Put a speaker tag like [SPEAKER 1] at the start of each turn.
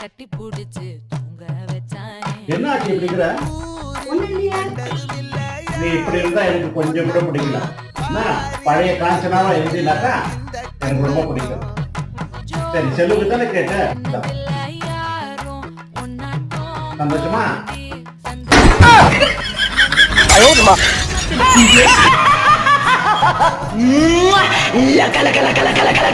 [SPEAKER 1] கட்டி புடிச்சு தூங்க வச்சானே.
[SPEAKER 2] என்ன ஆச்சு இப்படிங்கிற? நீ இப்படி இருந்தா எனக்கு கொஞ்சம் கூட பிடிக்கல. என்ன, பழைய காஞ்சனாவா இருந்தீனாக்கா எனக்கு ரொம்ப பிடிக்கும். சரி, செல்லுக்கு தானே கேட்டேன். இந்தா.
[SPEAKER 1] யாரும் உன்னாட்டம்
[SPEAKER 2] சந்தோஷமா?
[SPEAKER 3] லக்க லக்க லக்க லக்க லக்க